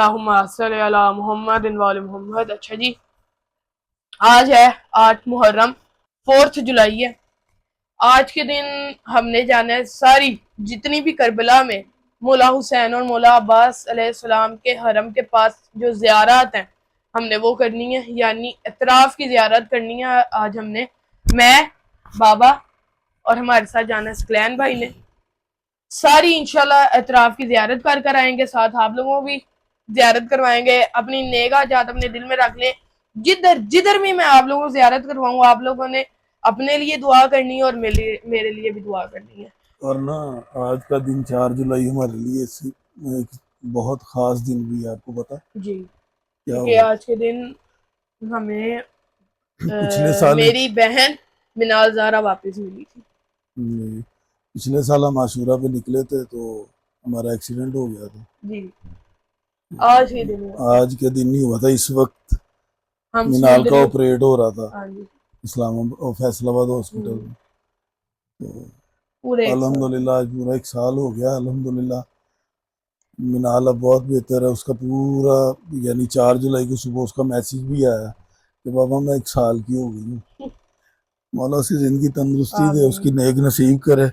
मोहम्मद मोहम्मद। अच्छा जी, आज है 8 मुहर्रम, 4 जुलाई है। आज के दिन हमने जाना है सारी जितनी भी करबला में मौला हुसैन और मौला अब्बास अलैहिस्सलाम के हरम के पास जो ज़ियारत हैं हमने वो करनी है, यानी इतराफ़ की ज़ियारत करनी है। आज हमने, मैं, बाबा और हमारे साथ जाना है सकलैन भाई ने। सारी इंशाल्लाह इतराफ़ की ज़ियारत कर कर आएंगे, साथ आप लोगों भी ज़ियारत करवाएंगे। अपनी नेगा जात अपने दिल में रख लें, जिधर जिधर भी मैं आप लोगों को ज़ियारत करवाऊँ आप लोगों ने अपने लिए दुआ करनी है और मेरे लिए भी दुआ करनी है। और ना, आज का दिन 4 जुलाई हमारे लिए एक बहुत खास दिन भी है। आपको पता जी, क्या क्योंकि हुआ? आज के दिन हमें पिछले साल मेरी बहन मिनाल ज़ारा वापस मिली थी। पिछले साल हम आशूरा पे निकले थे तो हमारा एक्सीडेंट हो गया था। जी, आज के दिन हुआ था। आज के दिन ही हुआ था। इस वक्त हम मिनाल समुंदर का में, ऑपरेट हो रहा था हाँ जी, इस्लामाबाद फैसलाबाद हॉस्पिटल में। तो पूरे 1 साल। अल्हम्दुलिल्लाह आज पूरा 1 साल हो गया। अल्हम्दुलिल्लाह मिनाल अब बहुत बेहतर है। उसका पूरा, यानी 4 जुलाई को सुबह उसका मैसेज भी आया कि बाबा मैं 1 साल की हो गई हूँ। मौला उसकी ज़िंदगी तंदुरुस्ती दे, उसकी आमीन। नेक नसीब करे।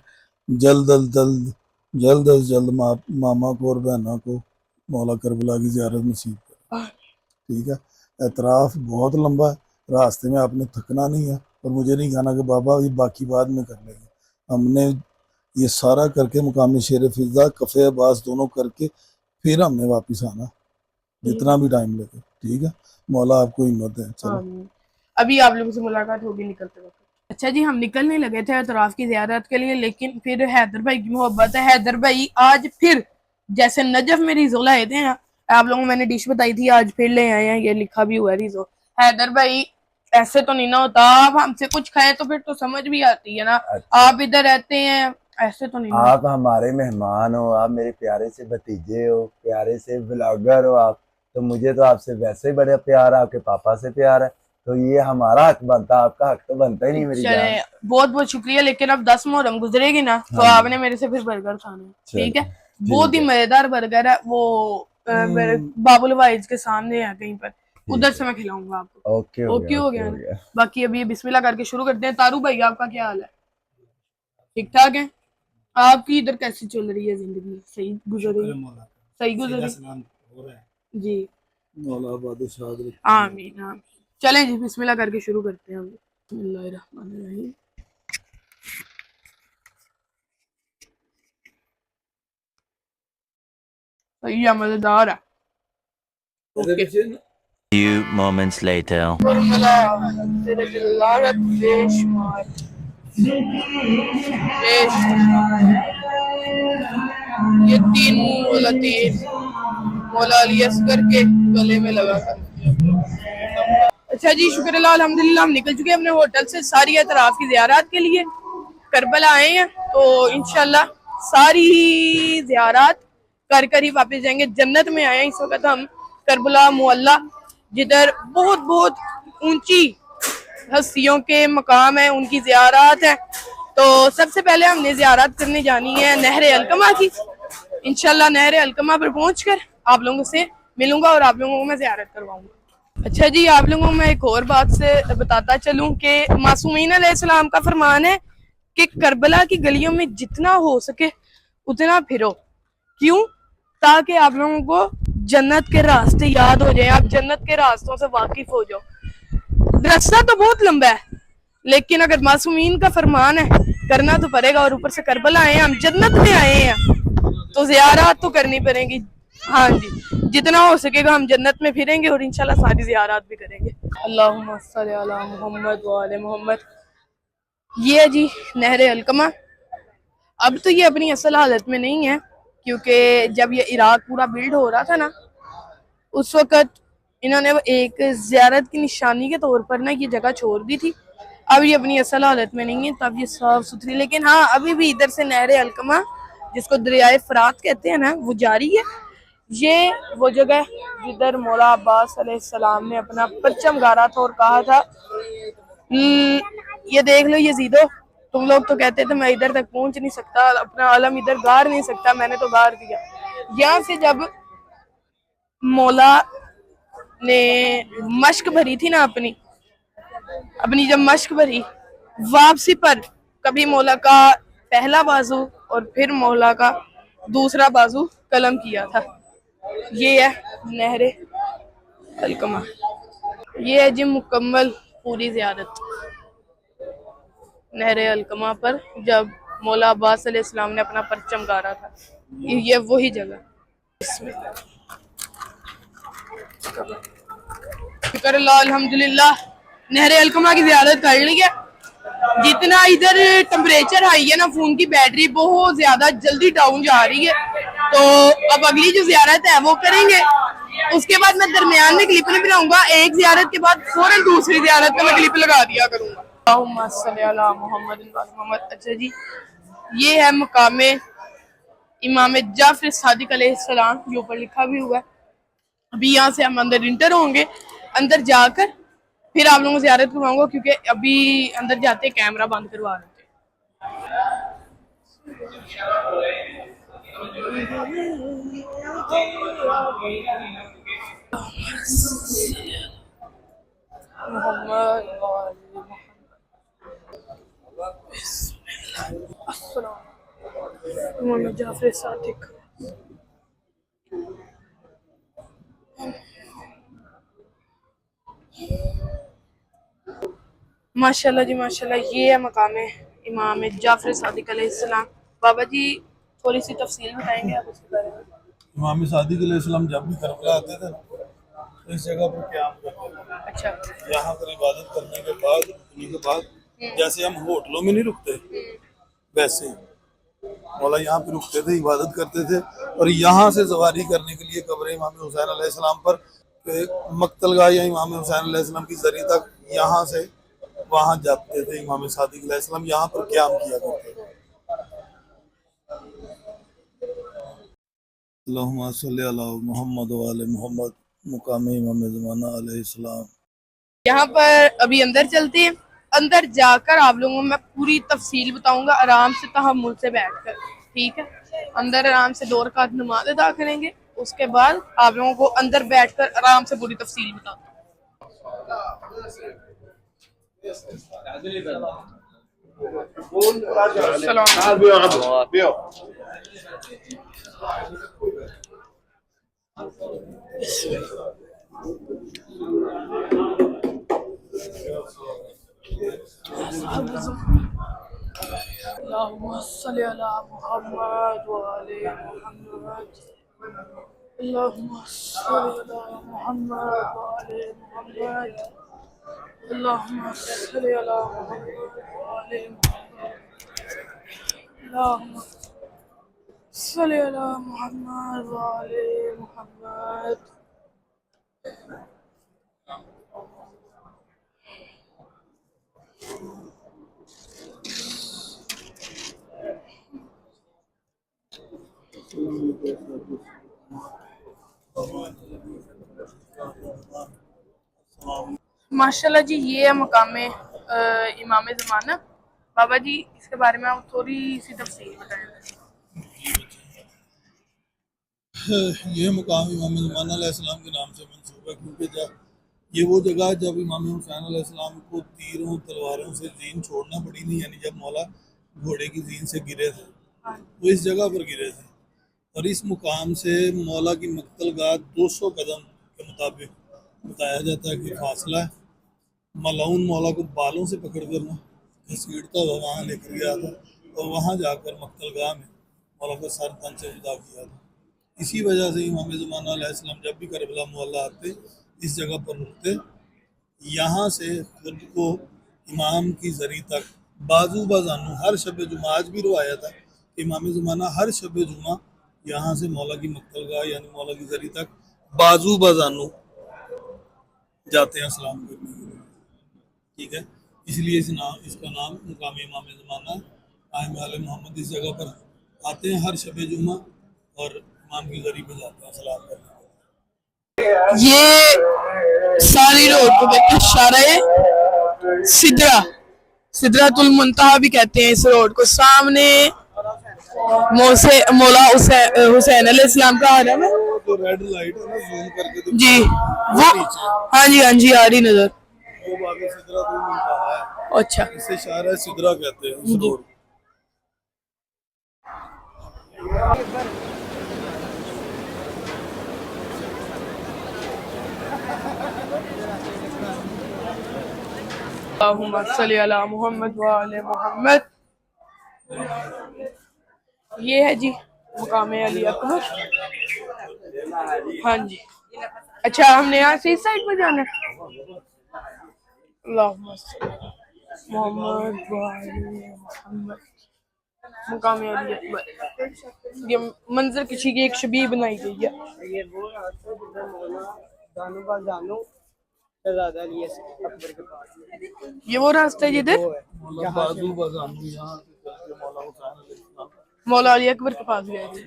जल्द अज जल्द जल्द अज जल्द मामा को और बहना को मौला करबला की ज़ियारत नसीब करे। ठीक है। एतराफ़ बहुत लंबा है, रास्ते में आपने थकना नहीं है। और मुझे नहीं कहना कि बाबा ये बाकी बाद में कर लेंगे। हमने ये सारा करके मुकाम शेर फिजा कफ़े अब्बास दोनों करके फिर हमने वापस आना, जितना भी टाइम लगे। ठीक है। मौला आपको हिम्मत है। चलो। आमीन। अभी आप लोगों से मुलाकात होगी निकलते वक्त। अच्छा जी, हम निकलने लगे थे अतराफ की ज़ियारत के लिए, लेकिन फिर हैदर भाई की मोहब्बत है। हैदर भाई आज फिर, जैसे नजफ में रिजो लाए थे, आप लोगों को मैंने डिश बताई थी, आज फिर ले आए हैं। ये लिखा भी हुआ है रिजो। हैदर भाई ऐसे तो नहीं ना होता, आप हमसे कुछ खाएं तो फिर तो समझ भी आती है ना। अच्छा, आप इधर रहते हैं, ऐसे तो नहीं ना। आप हमारे मेहमान हो, आप मेरे प्यारे से भतीजे हो, प्यारे से ब्लॉगर हो आप। तो मुझे तो आपसे वैसे ही बड़ा प्यार है, आपके पापा से प्यार है। तो ये हमारा हक बनता, आपका हक तो बनता ही नहीं मेरी चले, जान। बहुत बहुत शुक्रिया, लेकिन अब 10 मुहर्रम गुजरेगी ना तो हाँ जी। आपने मेरे से फिर बर्गर खाना है, ठीक है। चलो बहुत ठीक ही है। मजेदार बर्गर है वो, मेरे बाबुल वाइज के सामने है कहीं पर, उधर ठीक से है। मैं खिलाऊंगा ओके आपको। हो ओके गया, हो ओके गया हो ना। गया। बाकी अभी बिस्मिल्लाह करके शुरू करते हैं। तारू भाई आपका क्या हाल है? ठीक ठाक है? आपकी इधर कैसी चल रही है जिंदगी? सही गुजर रही है? सही गुजर रही जी? मौला आबाद शाद रखे। आमीन आमीन। चलें जी, बिस्मिल्लाह करके शुरू करते हैं हम। बिस्मिल्लाहिर्रहमानिर्रहीम। सही है, मजेदार है। ओके। Few moments later. तेरे दिलारत बेशुमार ये 3 मुंह वाला तीर मौला अली असगर के गले में लगा कर। अच्छा जी, शुक्र अल्लाह अल्हम्दुलिल्लाह, हम निकल चुके हैं अपने होटल से सारी एतराफ की ज़ियारत के लिए। करबला आए हैं तो इंशाल्लाह सारी ज़ियारत कर कर ही वापस जाएंगे। जन्नत में आए हैं इस वक्त हम, करबला मुअल्ला, जिधर बहुत बहुत ऊंची हस्तियों के मकाम है, उनकी ज़ियारत है। तो सबसे पहले हमने ज़ियारत करने जानी है नहर अलकमा की। इंशाल्लाह नहर अलकमा पर पहुंचकर आप लोगों से मिलूंगा और आप लोगों को मैं ज़ियारत करवाऊंगा। अच्छा जी, आप लोगों को मैं एक और बात से बताता चलूं कि मासूमीन अलैहिस्सलाम का फरमान है कि करबला की गलियों में जितना हो सके उतना फिरो। क्यों? ताकि आप लोगों को जन्नत के रास्ते याद हो जाए, आप जन्नत के रास्तों से वाकिफ हो जाओ। रास्ता तो बहुत लंबा है, लेकिन अगर मासूमीन का फरमान है करना तो पड़ेगा। और ऊपर से करबला आए हैं, हम जन्नत में आए हैं, तो ज़ियारत तो करनी पड़ेगी। हाँ जी, जितना हो सकेगा हम जन्नत में फिरेंगे और इंशाल्लाह सारी ज़ियारत भी करेंगे। अल्लाहुम्मा सल्ली अला मुहम्मद व आले मोहम्मद। ये है जी नहर अलकमा। अब तो ये अपनी असल हालत में नहीं है, क्योंकि जब ये इराक पूरा बिल्ड हो रहा था ना, उस वक्त इन्होंने एक ज़ियारत की निशानी के तौर पर ना ये जगह छोड़ दी थी। अब ये अपनी असल हालत में नहीं है, तब ये साफ सुथरी। लेकिन हाँ, अभी भी इधर से नहर अलकमा, जिसको दरियाए फरात कहते हैं ना, वो जारी है। ये वो जगह जिधर मौला अब्बास अलैहिस्सलाम ने अपना परचम गाड़ा था और कहा था, ये देख लो यजीदो, तुम लोग तो कहते थे मैं इधर तक पहुंच नहीं सकता, अपना अलम इधर गाड़ नहीं सकता, मैंने तो गाड़ दिया। यहाँ से जब मौला ने मश्क भरी थी ना अपनी अपनी जब मश्क भरी, वापसी पर कभी मौला का पहला बाजू और फिर मौला का दूसरा बाजू कलम किया था। ये है नहरे अलकमा। ये है जी मुकम्मल पूरी ज़ियारत नहरे अलकमा पर जब मौला अब्बास अलैहिस्सलाम ने अपना परचम गाड़ा था। ये वही जगह। शुक्र अल्लाह अल्हम्दुलिल्लाह नहरे अलकमा की ज़ियारत कर ली है। जितना इधर टेम्परेचर हाई है ना, फोन की बैटरी बहुत ज्यादा जल्दी डाउन जा रही है। तो अब अगली जो ज़ियारत है वो करेंगे, उसके बाद मैं दरमियान में क्लिप नहीं बनाऊंगा। एक ज़ियारत के बाद फौरन दूसरी ज़ियारत में मैं क्लिप लगा दिया करूंगा। अल्लाहुम्मा सल्ली अला मुहम्मद व अला मुहम्मद। अच्छा जी, ये है मकामे इमाम जाफर सादिक अलैहिस्सलाम, जो ऊपर लिखा भी हुआ है। अभी यहाँ से हम अंदर इंटर होंगे, अंदर जाकर फिर आप लोगों को ज़ियारत करवाऊंगा, क्योंकि अभी अंदर जाते कैमरा बंद करवा देते। मोहम्मद जाफर सादिक। माशाल्लाह जी माशाल्लाह, ये है मकाम इमाम जाफर सादिक अलैहिस्सलाम। बाबा जी थोड़ी सी तफसील बताएंगे आप उसके बारे में? इमाम सादिक अलैहिस्सलाम जब भी करबला आते थे तो इस जगह पर क़याम करते थे। अच्छा। यहाँ पर इबादत करने के बाद, रुकने के बाद, जैसे हम होटलों में नहीं रुकते वैसे ही मौला यहाँ पे रुकते थे, इबादत करते थे। और यहाँ से सवारी करने के लिए कब्र इमाम हुसैन अलैहिस्सलाम पर मक्तलगाह या इमाम हुसैन अलैहिस्सलाम की जरी तक यहाँ से वहाँ जाते थे। इमाम सादिक अलैहिस्सलाम यहाँ पर क़याम किया करते थे। अल्लाहुम्मा सल्ली अला मुहम्मद व आले मुहम्मद। मुकाम इमाम ज़माना अलैहिस्सलाम। यहाँ पर अभी अंदर चलते हैं। अंदर जाकर आप लोगों को मैं पूरी तफसील बताऊंगा, आराम से तहम्मुल से बैठकर। ठीक है, अंदर आराम से 2 रकात नमाज अदा करेंगे, उसके बाद आप लोगों को अंदर बैठकर आराम से पूरी तफसील बताऊंगा। अल्लाहुम्मा सल्ली अला मुहम्मद व आले मुहम्मद। अल्लाहुम्मा सल्ली अला मुहम्मद व आले मुहम्मद। अल्लाहुम्मा सल्ली अला मुहम्मद व आले मुहम्मद। अल्लाहुम्मा सल्ली अला मुहम्मद व आले मुहम्मद। माशाल्लाह जी, ये है मकामे इमाम ज़माना। बाबा जी इसके बारे में आप थोड़ी सी तफसील बताएं। ये मुकाम इमाम ज़माना अलैहिस्सलाम के नाम से मंसूब है, क्योंकि जब ये वो जगह जब इमाम हुसैन अलैहिस्सलाम को तीरों तलवारों से जीन छोड़ना पड़ी नहीं, यानी जब मौला घोड़े की जीन से गिरे थे वो इस जगह पर गिरे थे। और इस मुकाम से मौला की मक्तलगाह 200 कदम के मुताबिक बताया जाता है कि फासला है। मलाउन मौला को बालों से पकड़ कर घसीटता हुआ वहाँ लेकर गया था और वहाँ जाकर मक्तलगाह में मौला का सर तन से जुदा किया था। इसी वजह से इमाम ज़माना अलैहिस्सलाम जब भी करबला मुअल्ला आते इस जगह पर रुकते। यहाँ से खुद को इमाम की जरी तक बाजू बाजानू हर शब जुमा, आज भी रवायत है कि इमाम ज़माना हर शब जुमा यहाँ से मौला की मक्तलगाह यानी मौला की जरी तक बाजू बाजानू जाते हैं सलाम करने के लिए। ठीक है, इसलिए इसका नाम मुकाम इमाम ज़माना कायम आले मोहम्मद। इस जगह पर आते हैं हर शब जुमा और इमाम की जरी पे जाते हैं सलाम करने। ये सारी रोड को देखते शारे सिदरा, सिदरातुल मुंतहा भी कहते हैं इस रोड को। सामने मौला हुसैन अलैहिस्सलाम का हरम है जो रेड लाइट है ना जूम करके दिखा जी वो नीचे हाँ जी आ रही नजर। वो बाबे सिदरा तो मुंतहा है, अच्छा इसे शारा सिदरा कहते हैं उस जी। रोड। अल्लाहुम्मा सल्ली अला मुहम्मद व आले मुहम्मद। ये है जी मुकाम अली अकबर। हाँ जी अच्छा हमने यहाँ से इस साइड में जाना है। अल्लाहुम्मा सल्ली अला मुहम्मद व आले मुहम्मद। मुकाम अली अकबर ये मंजर किसी की एक शबीह बनाई गई है। ये वो रास्ता जिधर जानू का जानू शहजादा अली अकबर के पास ये वो रास्ता है जिधर वो है। मौला बाजू बाजानू यहाँ से करके मौला हुसैन अलैहिस्सलाम मौला अली अकबर के पास गए थे।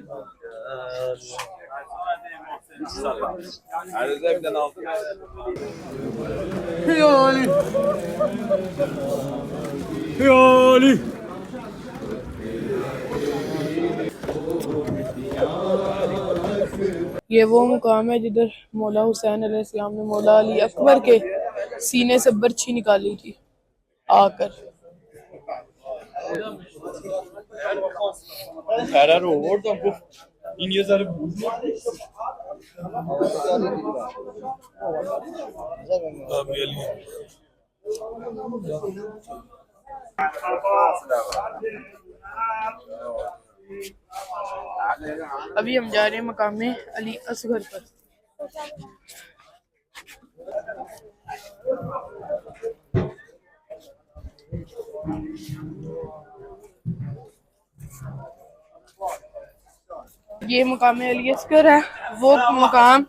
ये वो मुकाम है जिधर मौला हुसैन अलैहिस्सलाम ने मौला अली अकबर के सीने से बर्छी निकाली थी आकर। अभी हम जा रहे हैं मकाम अली असगर पर। ये मकाम अली असगर है, वो मकाम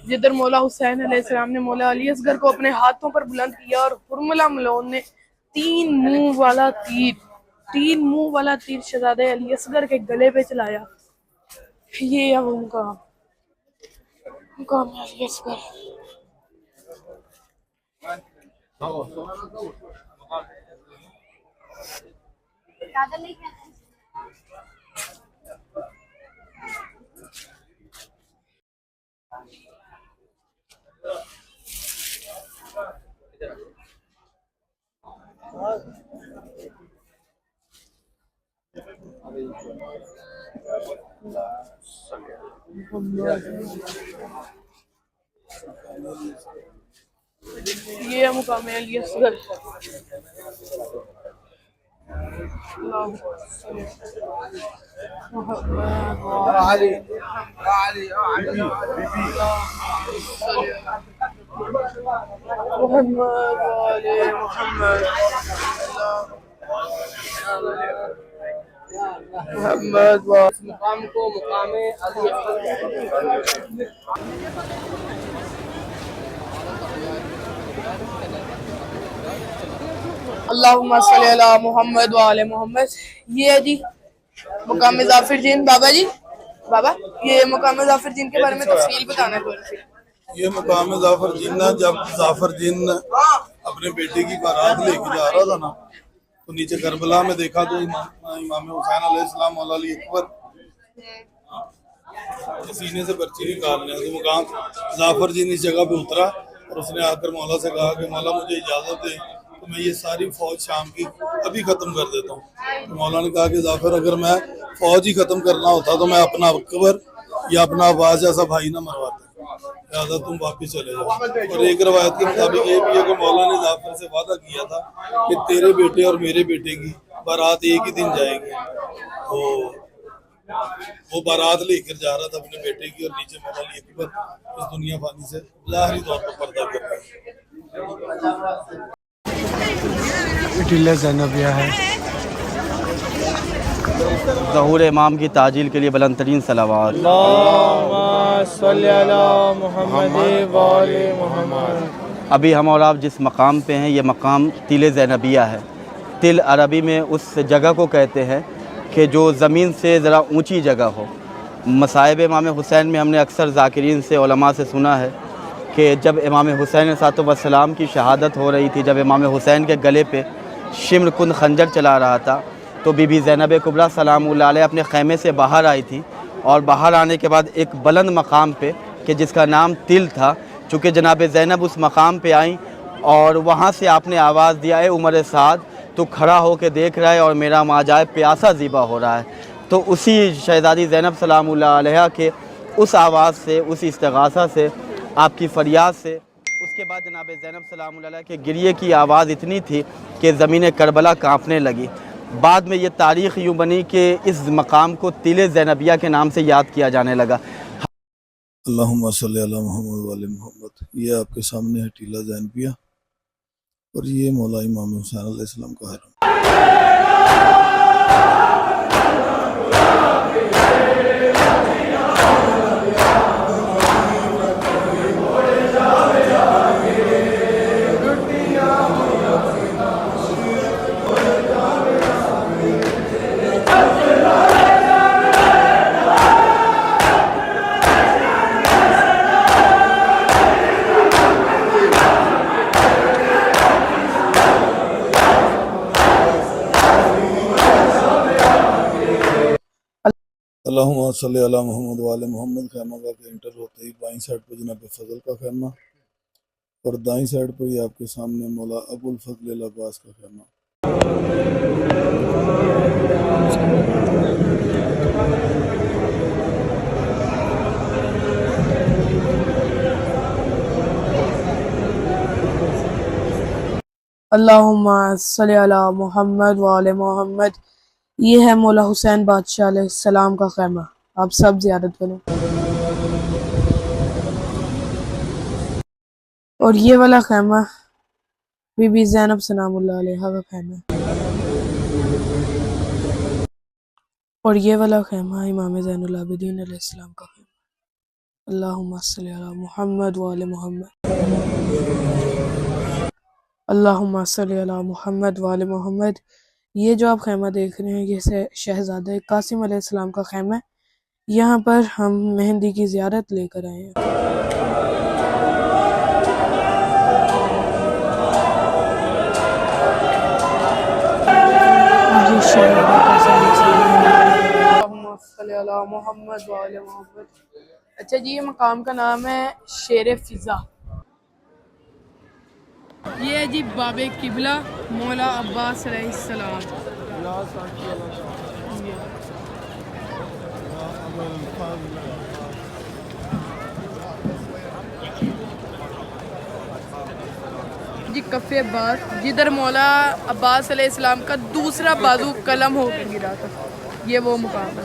जिधर मौला हुसैन अलैहिस्सलाम ने मौला अली असगर को अपने हाथों पर बुलंद किया और हुरमुला मलौन ने तीन मुंह वाला तीर शहजादे अली असगर के गले पे चलाया। ये है वो मुकाम अली असगर। ये मुकाम अली असगर। मुकाम को मुकाम अली अल्लाहुम्मा सल्ली अला मुहम्मद व आले मुहम्मद। ये है जी मुकाम जाफिर जीन। बाबा जी बाबा ये मुकाम जाफिर जीन के बारे में तफसील बताना थोड़ी सी। ये मुकाम जाफर जीन ना, जब जाफर जीन अपने बेटे की बारात लेके जा रहा था ना, तो नीचे करबला में देखा तो इमाम हुसैन अलैहिस्सलाम मौला अली अकबर सीने से पर्ची निकालने, तो मुकाम जाफर जीन इस जगह पे उतरा और उसने आकर मौला से कहा कि मौला मुझे इजाजत दे तो मैं ये सारी फौज शाम की अभी खत्म कर देता हूँ। तो मौला ने कहा कि जाफर अगर मैं फौज ही खत्म करना होता तो मैं अपना अकबर या अपना अब्बास जैसा भाई ना मरवाता, लिहाजा तुम वापिस चले जाओ। और एक रवायत के मुताबिक ये भी है कि मौला ने जाफर से वादा किया था कि तेरे बेटे और मेरे बेटे की बारात एक ही दिन जाएगी। तो वो बारात लेकर जा रहा था अपने बेटे की और नीचे मौला अली अकबर इस दुनिया फानी से ज़ाहिरी तौर पर पर्दा कर रहे हैं। टिल्ला ज़ैनबिया है। ज़हूर इमाम की ताजील के लिए बुलंद तरीन सलावात। अभी हम और आप जिस मकाम पे हैं, ये मकाम तिल ज़ैनबिया है। तिल अरबी में उस जगह को कहते हैं कि जो ज़मीन से ज़रा ऊंची जगह हो। मसाइब इमाम हुसैन में हमने अक्सर ज़ाकिरीन से उलमा से सुना है कि जब इमाम हुसैन सलाम की शहादत हो रही थी, जब इमाम हुसैन के गले पे शिम्र कुंद खंजर चला रहा था, तो बीबी ज़ैनब कुबरा सलामुल्लाह अलैहा अपने खैमे से बाहर आई थी और बाहर आने के बाद एक बुलंद मकाम पे कि जिसका नाम तिल था, चूँकि जनाब ज़ैनब उस मकाम पे आई और वहाँ से आपने आवाज़ दिया है उमर साद तो खड़ा होकर देख रहा है और मेरा माजाए प्यासा ज़िबा हो रहा है। तो उसी शहज़ादी ज़ैनब सलामुल्लाह अलैहा के उस आवाज़ से, उस इस्तिग़ासा से, आपकी फ़रियाद से, उसके बाद जनाब ज़ैनब सलामुल्लाह अलैहा के गिरिए की आवाज़ इतनी थी कि ज़मीन करबला काँपने लगी। बाद में ये तारीख़ यूँ बनी कि इस मकाम को तिल ज़ैनबिया के नाम से याद किया जाने लगा। अल्लाहुम्मा सल्ली अला मुहम्मद व आले मुहम्मद। ये आपके सामने है टीला ज़ैनबिया और ये मौला इमाम हुसैन अलैहिस्सलाम का हरम। अल्लाहुम्मा सल्ली अला मुहम्मद व आले मुहम्मद। खैमा का एंटर होते ही बाईं साइड पर जनाब फजल का खैमा और दाईं साइड पर ही आपके सामने मौला अबुल फजल अब्बास का खैमा। अल्लाहुम्मा सल्ली अला मुहम्मद व आले मुहम्मद। ये है मौला हुसैन बादशाह अलैहिस्सलाम का खैमा, आप सब ज़ियारत करें। और ये वाला खैमा बीबी ज़ैनब सलामुल्लाह अलैहा का खैमा है। और ये वाला खैमा इमाम ज़ैनुल आबिदीन अलैहिस्सलाम का खैमा। अल्लाहुम्मा सल्ली अला मुहम्मद व आले मुहम्मद। अल्लाहुम्मा सल्ली अला मुहम्मद व आले मुहम्मद। ये जो आप खैमा देख रहे हैं ये शहज़ादा कासिम अलैहिस्सलाम का खैमा है। यहाँ पर हम मेहंदी की ज़ियारत लेकर आए हैं। अच्छा जी, ये मकाम का नाम है शेर फिजा। ये है जी बाबे किबला मौला अब्बास अलैहिस्सलाम। जी कफ़े अब्बास, जिधर मौला अब्बास अलैहिस्सलाम का दूसरा बाजू कलम होकर गिरा था, ये वो मुकाम है।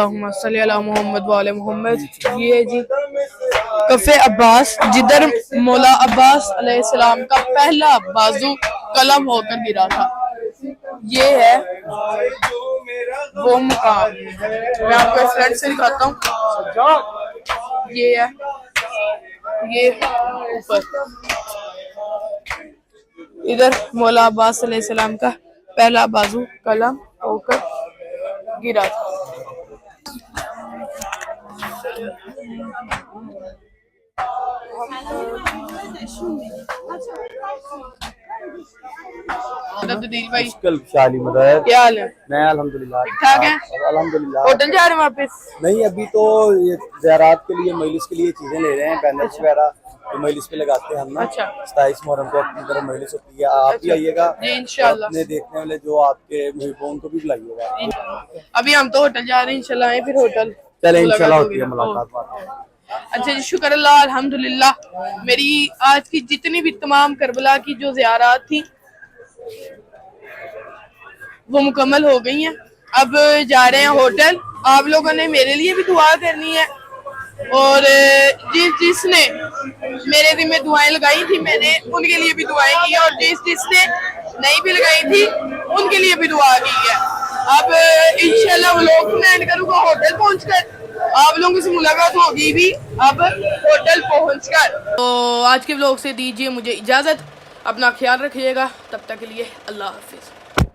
मोहम्मद वाले मोहम्मद। ये जी कफ़े अब्बास, जिधर मौला अब्बास अलैहिस्सलाम का पहला बाजू कलम होकर गिरा था, ये है वो मुकाम। मैं आपको फ्रेंड से दिखाता हूँ। ये है, ये ऊपर इधर मौला अब्बास अलैहिस्सलाम का पहला बाजू कलम होकर गिरा था। क्या हाल है? मैं अल्हम्दुलिल्लाह ठीक ठाक है? अल्हम्दुलिल्लाह। होटल जा रहे हैं वापस? नहीं, अभी तो ये ज़ियारत के लिए, मजलिस के लिए चीजें ले रहे हैं, बैनर्स वगैरह तो मजलिस पे लगाते हैं हम ना। अच्छा। 27 मुहर्रम को अपनी तरफ मजलिस होती है, आप भी आइएगा जी इंशाल्लाह। अपने देखने वाले जो आपके मुहिबों को भी बुलाइएगा। अभी हम तो होटल जा रहे हैं, इंशाल्लाह आए फिर होटल चले इंशाल्लाह होती है मुलाकात। अच्छा जी, शुक्र अल्लाह अल्हम्दुलिल्लाह। मेरी आज की जितनी भी तमाम करबला की जो ज़ियारत थी वो मुकम्मल हो गई हैं। अब जा रहे हैं होटल। आप लोगों ने मेरे लिए भी दुआ करनी है और जिसने मेरे दिल में दुआएं लगाई थी मैंने उनके लिए भी दुआएं की और जिसने नहीं भी लगाई थी उनके लिए भी दुआ की है। अब इंशाल्लाह व्लॉग में एंड करूंगा होटल पहुंचकर। आप लोगों से मुलाकात होगी भी अब होटल पहुंचकर। तो आज के व्लॉग से दीजिए मुझे इजाजत, अपना ख्याल रखिएगा, तब तक के लिए अल्लाह हाफिज।